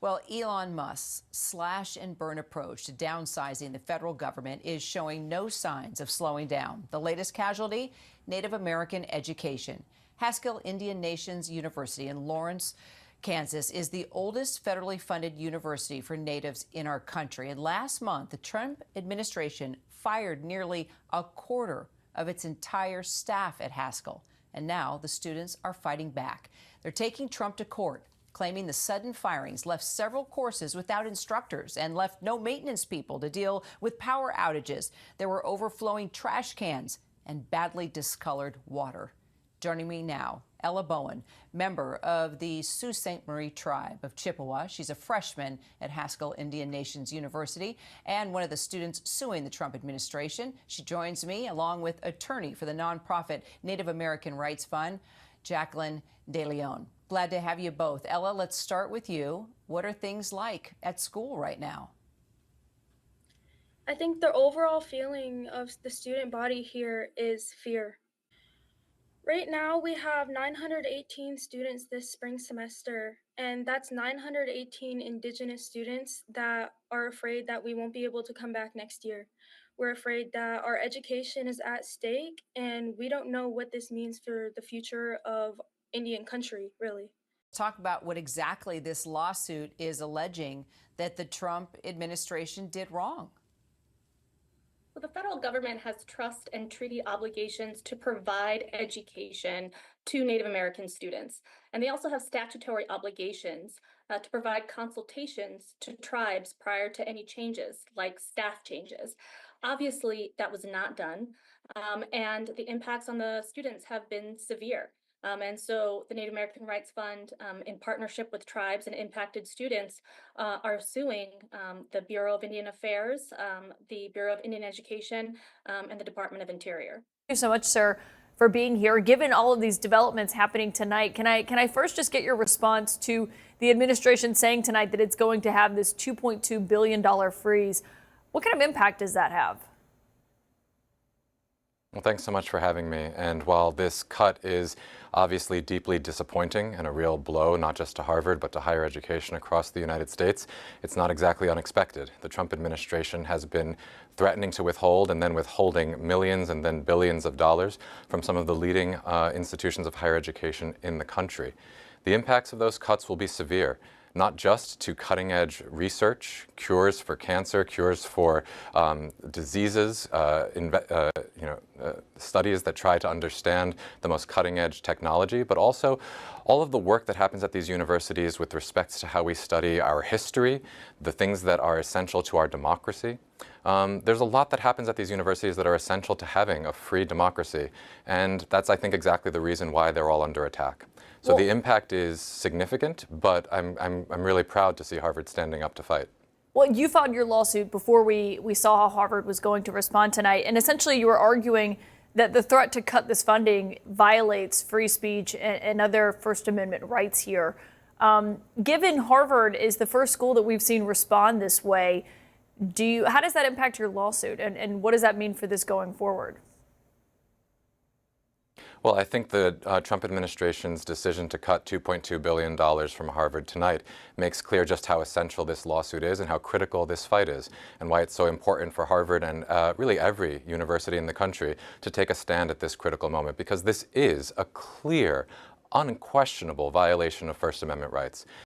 Well, Elon Musk's slash and burn approach to downsizing the federal government is showing no signs of slowing down. The latest casualty, Native American education. Haskell Indian Nations University in Lawrence, Kansas, is the oldest federally funded university for natives in our country. And last month, the Trump administration fired nearly a quarter of its entire staff at Haskell. And now the students are fighting back. They're taking Trump to court, claiming the sudden firings left several courses without instructors and left no maintenance people to deal with power outages. There were overflowing trash cans and badly discolored water. Joining me now, Ella Bowen, member of the Sault Ste. Marie tribe of Chippewa. She's a freshman at Haskell Indian Nations University and one of the students suing the Trump administration. She joins me along with attorney for the nonprofit Native American Rights Fund, Jacqueline DeLeon. Glad to have you both. Ella, let's start with you. What are things like at school right now? I think the overall feeling of the student body here is fear. Right now, we have 918 students this spring semester, and that's 918 Indigenous students that are afraid that we won't be able to come back next year. We're afraid that our education is at stake, and we don't know what this means for the future of Indian country, really. Talk about what exactly this lawsuit is alleging that the Trump administration did wrong. Well, the federal government has trust and treaty obligations to provide education to Native American students. And they also have statutory obligations to provide consultations to tribes prior to any changes, like staff changes. Obviously, that was not done, and the impacts on the students have been severe. And so the Native American Rights Fund, in partnership with tribes and impacted students, are suing the Bureau of Indian Affairs, the Bureau of Indian Education, and the Department of Interior. Thank you so much, sir, for being here. Given all of these developments happening tonight, can I first just get your response to the administration saying tonight that it's going to have this $2.2 billion freeze? What kind of impact does that have? Well, thanks so much for having me. And while this cut is obviously deeply disappointing and a real blow, not just to Harvard, but to higher education across the United States, it's not exactly unexpected. The Trump administration has been threatening to withhold and then withholding millions and then billions of dollars from some of the leading institutions of higher education in the country. The impacts of those cuts will be severe, not just to cutting-edge research, cures for cancer, cures for diseases, studies that try to understand the most cutting-edge technology, but also all of the work that happens at these universities with respect to how we study our history, the things that are essential to our democracy. There's a lot that happens at these universities that are essential to having a free democracy, and that's, I think, exactly the reason why they're all under attack. So the impact is significant, but I'm really proud to see Harvard standing up to fight. Well, you filed your lawsuit before we saw how Harvard was going to respond tonight, and essentially you were arguing that the threat to cut this funding violates free speech and other First Amendment rights here. Given Harvard is the first school that we've seen respond this way, how does that impact your lawsuit, and what does that mean for this going forward? Well, I think the Trump administration's decision to cut $2.2 billion from Harvard tonight makes clear just how essential this lawsuit is and how critical this fight is, and why it's so important for Harvard and really every university in the country to take a stand at this critical moment, because this is a clear, unquestionable violation of First Amendment rights.